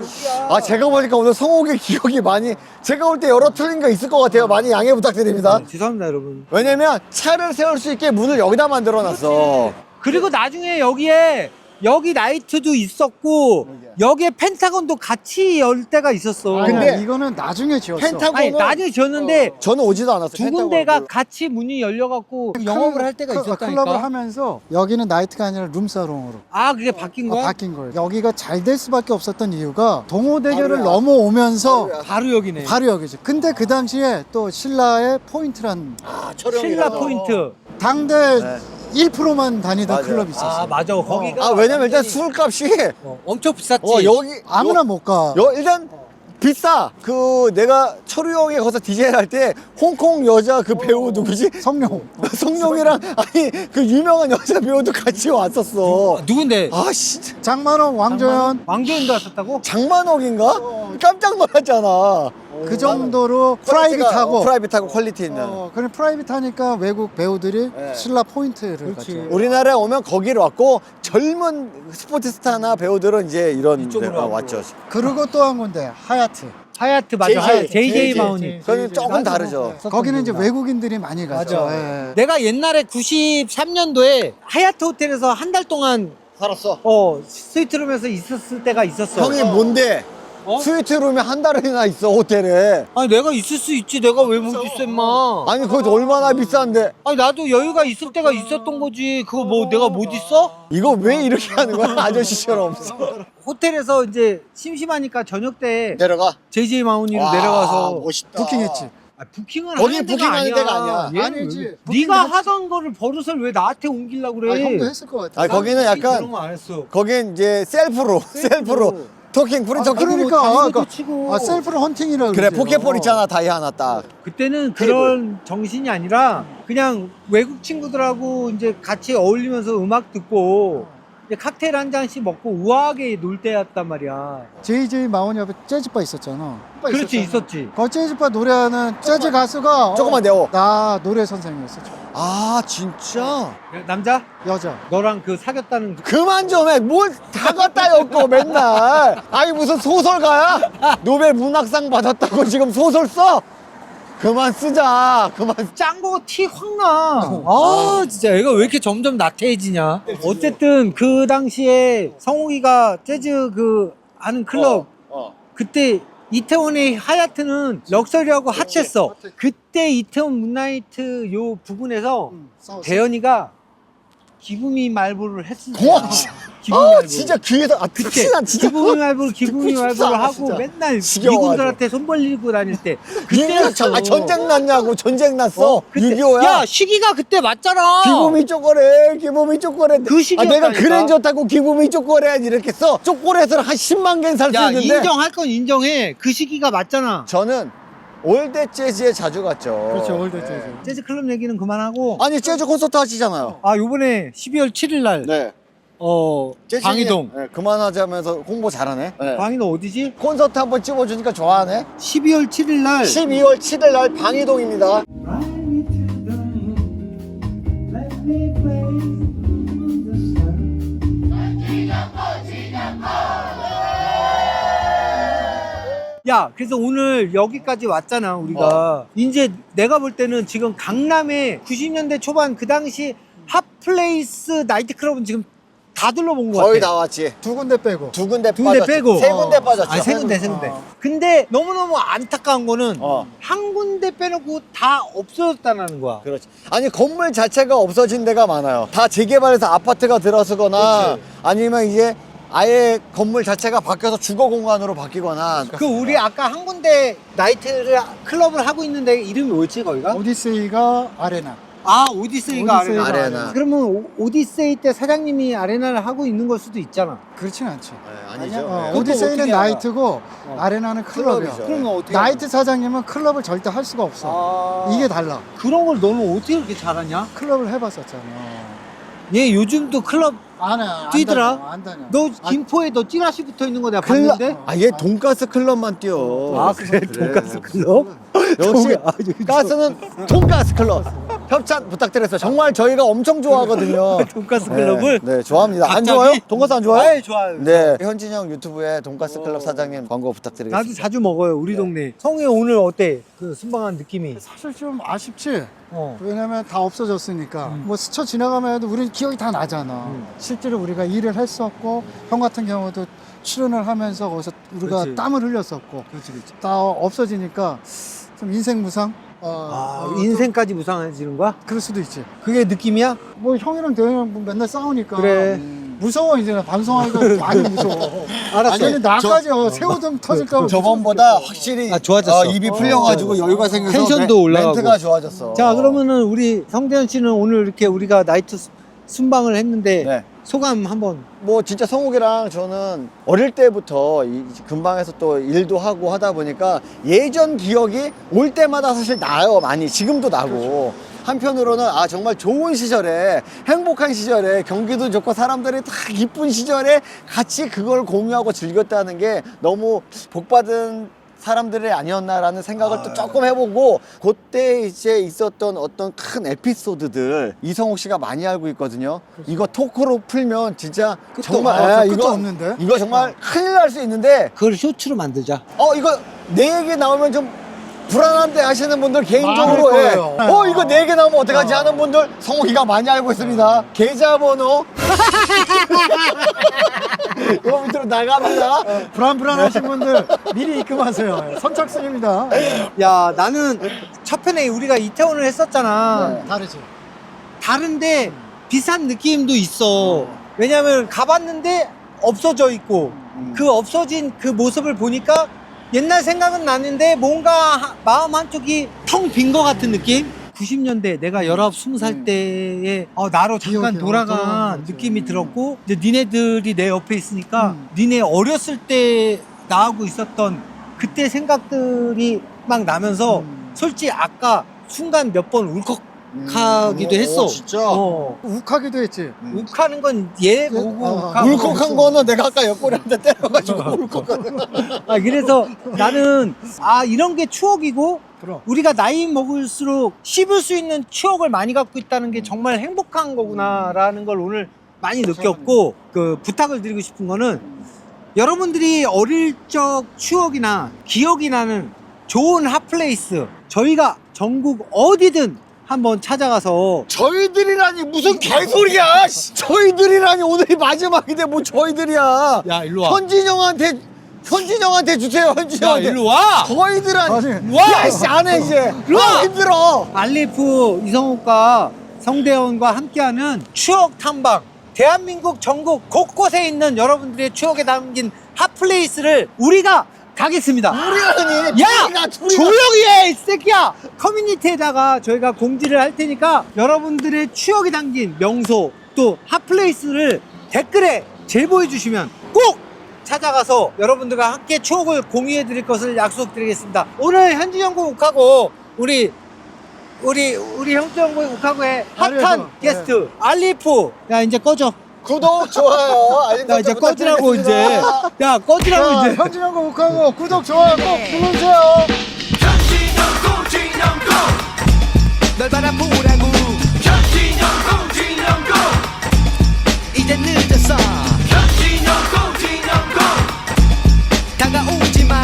[SPEAKER 1] 제가 보니까 오늘 성욱의 기억이 많이, 제가 올 때 여러 틀린 거 있을 것 같아요. 많이 양해 부탁드립니다.
[SPEAKER 2] 죄송합니다 여러분.
[SPEAKER 1] 왜냐면 차를 세울 수 있게 문을 여기다 만들어 놨어.
[SPEAKER 2] 그리고 나중에 여기 나이트도 있었고 여기에 펜타곤도 같이 열 때가 있었어.
[SPEAKER 1] 근데
[SPEAKER 3] 이거는 나중에 지었어.
[SPEAKER 1] 펜타곤은
[SPEAKER 2] 나중에 지었는데
[SPEAKER 1] 저는 오지도 않았어.
[SPEAKER 2] 두 군데가 같이 문이 열려갖고 영업을 할 때가
[SPEAKER 3] 클럽을
[SPEAKER 2] 있었다니까.
[SPEAKER 3] 하면서 여기는 나이트가 아니라 룸사롱으로
[SPEAKER 2] 그게 바뀐 거야?
[SPEAKER 3] 바뀐 거예요. 여기가 잘 될 수밖에 없었던 이유가 동호대교를 넘어오면서
[SPEAKER 2] 바로 여기네.
[SPEAKER 3] 바로 여기죠. 근데 그 당시에 또 신라의 포인트란
[SPEAKER 2] 신라 포인트.
[SPEAKER 3] 당대 1%만 다니던
[SPEAKER 1] 맞아요.
[SPEAKER 3] 클럽이 있었어요.
[SPEAKER 2] 맞아. 거기가
[SPEAKER 1] 왜냐면 일단 술값이
[SPEAKER 2] 엄청 비쌌지.
[SPEAKER 1] 여기
[SPEAKER 3] 아무나 못 가.
[SPEAKER 1] 일단 비싸. 내가 철우 형이 거기서 DJ 할 때 홍콩 여자 그 배우 누구지?
[SPEAKER 3] 성룡.
[SPEAKER 1] 성룡이랑 그 유명한 여자 배우도 같이 왔었어.
[SPEAKER 2] 누군데?
[SPEAKER 3] 장만원, 왕조연.
[SPEAKER 2] 왕조연도 왔었다고?
[SPEAKER 1] 장만옥인가? 깜짝 놀랐잖아.
[SPEAKER 3] 그 정도로 프라이빗하고
[SPEAKER 1] 프라이빗하고 퀄리티 있는.
[SPEAKER 3] 그래 프라이빗하니까 외국 배우들이
[SPEAKER 1] 네.
[SPEAKER 3] 신라 포인트를
[SPEAKER 2] 그렇지.
[SPEAKER 3] 갖죠.
[SPEAKER 1] 우리나라에 오면 거기를 왔고 젊은 스포츠 스타나 배우들은 이제 이런
[SPEAKER 2] 이쪽으로
[SPEAKER 1] 데가
[SPEAKER 2] 하고.
[SPEAKER 1] 왔죠.
[SPEAKER 3] 그리고 또 한 군데 하얏트.
[SPEAKER 2] 하�트 맞아.
[SPEAKER 1] JJ.
[SPEAKER 2] JJ 마운이.
[SPEAKER 1] 그건 조금 다르죠.
[SPEAKER 3] 거기는 이제 외국인들이 많이 가죠.
[SPEAKER 2] 맞아.
[SPEAKER 3] 예.
[SPEAKER 2] 내가 옛날에 93년도에 하얏트 호텔에서 한 달 동안
[SPEAKER 1] 살았어.
[SPEAKER 2] 스위트룸에서 있었을 때가 있었어.
[SPEAKER 1] 형이 뭔데?
[SPEAKER 2] 어?
[SPEAKER 1] 스위트룸에 한 달이나 있어 호텔에.
[SPEAKER 2] 아니 내가 있을 수 있지. 내가 왜 못 있어 임마.
[SPEAKER 1] 아니 그거 얼마나 비싼데?
[SPEAKER 2] 아니 나도 여유가 있을 때가 있었던 거지. 그거 뭐 내가 못 있어?
[SPEAKER 1] 이거 왜 이렇게 하는 거야? 아저씨처럼.
[SPEAKER 2] 호텔에서 이제 심심하니까 저녁 때
[SPEAKER 1] 내려가.
[SPEAKER 2] JJ 마운이로
[SPEAKER 1] 와,
[SPEAKER 2] 내려가서
[SPEAKER 1] 멋있다.
[SPEAKER 3] 부킹했지.
[SPEAKER 2] 아, 부킹은
[SPEAKER 1] 거기
[SPEAKER 2] 하는 데가
[SPEAKER 1] 부킹하는 데가 아니야.
[SPEAKER 2] 얘는
[SPEAKER 3] 아니지.
[SPEAKER 2] 왜-
[SPEAKER 3] 부킹도
[SPEAKER 2] 네가
[SPEAKER 3] 했지.
[SPEAKER 2] 하던 거를 버릇을 왜 나한테 옮기려고 그래?
[SPEAKER 3] 아, 형도 했을 것 같아.
[SPEAKER 1] 아 거기는
[SPEAKER 2] 그런
[SPEAKER 1] 약간
[SPEAKER 2] 거 안 했어.
[SPEAKER 1] 거긴 이제 셀프로 토킹 프리 토킹.
[SPEAKER 3] 그러니까
[SPEAKER 2] 당구도
[SPEAKER 3] 아,
[SPEAKER 2] 치고.
[SPEAKER 3] 셀프로 헌팅이라
[SPEAKER 1] 그래
[SPEAKER 3] 그러지.
[SPEAKER 1] 포켓볼 있잖아 다이 하나 딱.
[SPEAKER 2] 그때는 그런 정신이 아니라 그냥 외국 친구들하고 이제 같이 어울리면서 음악 듣고 이제 칵테일 한 잔씩 먹고 우아하게 놀 때였단 말이야.
[SPEAKER 3] JJ 마운 옆에 재즈바 있었잖아.
[SPEAKER 2] 그렇지
[SPEAKER 3] 있었잖아.
[SPEAKER 2] 있었지.
[SPEAKER 3] 그 재즈바 노래하는 재즈 가수가
[SPEAKER 1] 조금만 내워.
[SPEAKER 3] 나 노래 선생님이었어.
[SPEAKER 1] 아 진짜?
[SPEAKER 2] 남자?
[SPEAKER 3] 여자.
[SPEAKER 2] 너랑 그 사귀었다는
[SPEAKER 1] 그만 좀 해. 뭘 다 갖다 엮고 맨날. 아니 무슨 소설가야? 노벨 문학상 받았다고 지금 소설 써? 그만 쓰자. 그만.
[SPEAKER 2] 짱구 티 확 나. 아, 진짜 애가 왜 이렇게 점점 나태해지냐. 어쨌든 그 당시에 성욱이가 재즈 그 하는 클럽 그때 이태원의 하얏트는 럭셔리하고 핫했어. 그때 이태원 문나이트 요 부분에서 대현이가 기부미 말보를 했으니까.
[SPEAKER 1] 와,
[SPEAKER 2] 기부미
[SPEAKER 1] 아
[SPEAKER 2] 말보.
[SPEAKER 1] 진짜 귀에서 아
[SPEAKER 2] 그때
[SPEAKER 1] 특히나 진짜.
[SPEAKER 2] 기부미 말보를 기부미
[SPEAKER 1] 듣고 싶지
[SPEAKER 2] 말보를
[SPEAKER 1] 않아,
[SPEAKER 2] 하고
[SPEAKER 1] 진짜.
[SPEAKER 2] 맨날
[SPEAKER 1] 지겨워,
[SPEAKER 2] 미군들한테 손 벌리고 다닐 때
[SPEAKER 1] 그때 전쟁 났냐고 전쟁 났어.
[SPEAKER 2] 그때-
[SPEAKER 1] 6.25야.
[SPEAKER 2] 야 시기가 그때 맞잖아.
[SPEAKER 1] 기범이 쪼꼬래 기범이 쪼꼬래.
[SPEAKER 2] 그
[SPEAKER 1] 아,
[SPEAKER 2] 시기였다니까.
[SPEAKER 1] 내가 그랜저 타고 기범이 쪼꼬래 이렇게 써. 쪼꼬레에서 한 10만 개는 살 수
[SPEAKER 2] 야
[SPEAKER 1] 있는데.
[SPEAKER 2] 인정할 건 인정해. 그 시기가 맞잖아.
[SPEAKER 1] 저는 올드 재즈에 자주 갔죠.
[SPEAKER 3] 그렇죠. 올드 재즈.
[SPEAKER 2] 재즈 클럽 얘기는 그만하고.
[SPEAKER 1] 아니 재즈 콘서트 하시잖아요.
[SPEAKER 2] 아 요번에 12월 7일 날
[SPEAKER 1] 네. 재즈
[SPEAKER 2] 방이동.
[SPEAKER 1] 네, 그만하자면서 홍보 잘하네. 네.
[SPEAKER 2] 방이동 어디지?
[SPEAKER 1] 콘서트 한번 찍어주니까 좋아하네.
[SPEAKER 2] 12월 7일 날
[SPEAKER 1] 12월 7일 날 방이동입니다.
[SPEAKER 2] 야 그래서 오늘 여기까지 왔잖아 우리가. 이제 내가 볼 때는 지금 강남에 90년대 초반 그 당시 핫플레이스 나이트클럽은 지금 다 둘러본 것 같아.
[SPEAKER 1] 거의 다 왔지.
[SPEAKER 3] 두 군데 빼고.
[SPEAKER 1] 두 군데
[SPEAKER 2] 두 군데
[SPEAKER 1] 빠졌지.
[SPEAKER 2] 빼고.
[SPEAKER 1] 세 군데 빠졌죠.
[SPEAKER 2] 아, 세 군데. 근데 너무너무 안타까운 거는
[SPEAKER 1] 어.
[SPEAKER 2] 한 군데 빼놓고 다 없어졌다는 거야.
[SPEAKER 1] 그렇지. 아니 건물 자체가 없어진 데가 많아요. 다 재개발해서 아파트가 들어서거나
[SPEAKER 2] 그렇지.
[SPEAKER 1] 아니면 이제 아예 건물 자체가 바뀌어서 주거 공간으로 바뀌거나.
[SPEAKER 2] 그 우리 아까 한 군데 나이트를 클럽을 하고 있는데 이름이 뭐였지 거기가?
[SPEAKER 3] 오디세이가 아레나.
[SPEAKER 2] 아 오디세이가
[SPEAKER 3] 오디세이가
[SPEAKER 2] 아레나.
[SPEAKER 1] 아레나.
[SPEAKER 2] 그러면 오디세이 때 사장님이 아레나를 하고 있는 걸 수도 있잖아.
[SPEAKER 3] 그렇진 않지.
[SPEAKER 1] 네, 아니죠.
[SPEAKER 3] 아니야?
[SPEAKER 1] 네.
[SPEAKER 2] 그것도
[SPEAKER 3] 오디세이는
[SPEAKER 2] 어떻게 알아?
[SPEAKER 3] 나이트고 아레나는 클럽이야.
[SPEAKER 1] 클럽이죠.
[SPEAKER 2] 그러면 어떻게?
[SPEAKER 3] 나이트 사장님은 클럽을 절대 할 수가 없어.
[SPEAKER 2] 아...
[SPEAKER 3] 이게 달라.
[SPEAKER 2] 그런 걸 너는 어떻게 그렇게 잘하냐?
[SPEAKER 3] 클럽을 해봤었잖아.
[SPEAKER 2] 얘 요즘도 클럽
[SPEAKER 3] 안 해.
[SPEAKER 2] 뛰더라?
[SPEAKER 3] 안 다녀.
[SPEAKER 2] 너 김포에 너 찌라시 붙어 있는 거 내가
[SPEAKER 1] 클럽.
[SPEAKER 2] 봤는데.
[SPEAKER 1] 아얘 돈가스 클럽만 뛰어.
[SPEAKER 2] 아 그래 돈가스 클럽?
[SPEAKER 1] 역시
[SPEAKER 2] 아,
[SPEAKER 1] 가스는 돈가스 클럽 협찬 부탁드렸어요. 정말 저희가 엄청 좋아하거든요.
[SPEAKER 2] 돈가스 클럽을.
[SPEAKER 1] 네, 좋아합니다. 안
[SPEAKER 2] 갑자기?
[SPEAKER 1] 좋아요? 돈가스 안 좋아요?
[SPEAKER 2] 네 좋아요.
[SPEAKER 1] 네, 현진이 형 유튜브에 돈가스 클럽 사장님 광고 부탁드리겠습니다.
[SPEAKER 2] 나도 자주 먹어요 우리 동네. 성우야 오늘 어때? 그 순방한 느낌이.
[SPEAKER 3] 사실 좀 아쉽지.
[SPEAKER 2] 어.
[SPEAKER 3] 왜냐면 다 없어졌으니까. 뭐 스쳐 지나가면 해도 우리는 기억이 다 나잖아. 실제로 우리가 일을 했었고 형 같은 경우도 출연을 하면서 거기서 우리가
[SPEAKER 2] 그렇지.
[SPEAKER 3] 땀을 흘렸었고
[SPEAKER 2] 그렇지 그렇지.
[SPEAKER 3] 다 없어지니까 좀 인생 무상.
[SPEAKER 2] 인생까지 무상해지는 거야?
[SPEAKER 3] 그럴 수도 있지.
[SPEAKER 2] 그게 느낌이야?
[SPEAKER 3] 뭐 형이랑 대현이랑 뭐 맨날 싸우니까
[SPEAKER 2] 그래.
[SPEAKER 3] 무서워 이제 방송하기가 많이 무서워.
[SPEAKER 2] 알았어.
[SPEAKER 3] 아니 나까지 새우등 터질까 봐
[SPEAKER 1] 저번보다 확실히
[SPEAKER 2] 좋아졌어.
[SPEAKER 1] 입이 풀려가지고 여유가 생겨서
[SPEAKER 2] 텐션도 올라가고.
[SPEAKER 1] 멘트가 좋아졌어.
[SPEAKER 2] 자 그러면은 우리 성대현 씨는 오늘 이렇게 우리가 나이트 순방을 했는데
[SPEAKER 1] 네.
[SPEAKER 2] 소감 한번.
[SPEAKER 1] 뭐 진짜 성욱이랑 저는 어릴 때부터 이 근방에서 또 일도 하고 하다 보니까 예전 기억이 올 때마다 사실 나요. 많이 지금도 나고. 한편으로는 아 정말 좋은 시절에 행복한 시절에 경기도 좋고 사람들이 다 이쁜 시절에 같이 그걸 공유하고 즐겼다는 게 너무 복받은 사람들이 아니었나라는 생각을 또 조금 해보고 그때 이제 있었던 어떤 큰 에피소드들 이성욱 씨가 많이 알고 있거든요. 이거 토크로 풀면 진짜 정말
[SPEAKER 3] 끝도 없는데?
[SPEAKER 1] 이거 정말 큰일 날 수 있는데
[SPEAKER 2] 그걸 쇼츠로 만들자.
[SPEAKER 1] 이거 내 얘기 나오면 좀 불안한데 하시는 분들 개인적으로
[SPEAKER 3] 많을 거예요.
[SPEAKER 1] 이거 내 얘기 나오면 어떡하지 하는 분들 성욱이가 많이 알고 있습니다. 계좌번호 이거 밑으로 나갑니다.
[SPEAKER 3] 불안불안하신 분들 미리 입금하세요. 선착순입니다.
[SPEAKER 2] 야, 나는 첫 편에 우리가 이태원을 했었잖아.
[SPEAKER 3] 다르지.
[SPEAKER 2] 다른데 비슷한 느낌도 있어. 왜냐면 가봤는데 없어져 있고 그 없어진 그 모습을 보니까 옛날 생각은 나는데 뭔가 마음 한쪽이 텅 빈 것 같은 느낌? 90년대 내가 19, 20살 때에 나로 잠깐
[SPEAKER 3] 기억해요.
[SPEAKER 2] 돌아간
[SPEAKER 3] 돌아간 거지.
[SPEAKER 2] 느낌이 들었고 이제 니네들이 내 옆에 있으니까 니네 어렸을 때 나하고 있었던 그때 생각들이 막 나면서 솔직히 아까 순간 몇 번 울컥하기도 했어.
[SPEAKER 1] 진짜?
[SPEAKER 3] 욱하기도 했지.
[SPEAKER 2] 욱하는 건 얘 보고 욱하고.
[SPEAKER 1] 울컥한 거는 내가 아까 옆구리한테 때려가지고 울컥한
[SPEAKER 2] 그래서 나는 이런 게 추억이고
[SPEAKER 3] 그럼.
[SPEAKER 2] 우리가 나이 먹을수록 씹을 수 있는 추억을 많이 갖고 있다는 게 정말 행복한 거구나라는 걸 오늘 많이 느꼈고 그 부탁을 드리고 싶은 거는 여러분들이 어릴 적 추억이나 기억이 나는 좋은 핫플레이스 저희가 전국 어디든 한번 찾아가서
[SPEAKER 1] 저희들이라니 무슨 개소리야. 저희들이라니 오늘이 마지막인데 뭐 저희들이야.
[SPEAKER 2] 야 일로 와.
[SPEAKER 1] 현진영한테 주세요.
[SPEAKER 2] 야
[SPEAKER 1] 현진영한테.
[SPEAKER 2] 일로 와.
[SPEAKER 1] 저희들아니.
[SPEAKER 2] 와.
[SPEAKER 1] 야씨 안해 이제.
[SPEAKER 2] 와.
[SPEAKER 1] 힘들어.
[SPEAKER 2] 알리프 이성욱과 성대원과 함께하는 추억 탐방. 대한민국 전국 곳곳에 있는 여러분들의 추억에 담긴 핫플레이스를 우리가 가겠습니다.
[SPEAKER 1] 우리라니.
[SPEAKER 2] 야!
[SPEAKER 1] 우리가
[SPEAKER 2] 조용히 해! 이 새끼야! 커뮤니티에다가 저희가 공지를 할 테니까 여러분들의 추억이 담긴 명소 또 핫플레이스를 댓글에 제보해 주시면 꼭 찾아가서 여러분들과 함께 추억을 공유해 드릴 것을 약속드리겠습니다. 오늘 현진영군 욱하고 우리 현진영군 욱하고의 핫한
[SPEAKER 3] 알리프.
[SPEAKER 2] 게스트 알리프. 야 이제 꺼져.
[SPEAKER 1] 구독 좋아요. 알림
[SPEAKER 2] 야 이제
[SPEAKER 1] 설정
[SPEAKER 2] 꺼지라고 이제.
[SPEAKER 1] 부탁드리겠습니다.
[SPEAKER 2] 야 꺼지라고
[SPEAKER 3] 자,
[SPEAKER 2] 이제.
[SPEAKER 3] 현진영과 욱하고 구독, 좋아요 꼭 눌러주세요.
[SPEAKER 4] 진영고 널 바라보라고 진영고 이제 늦었어 진영고 다가오지마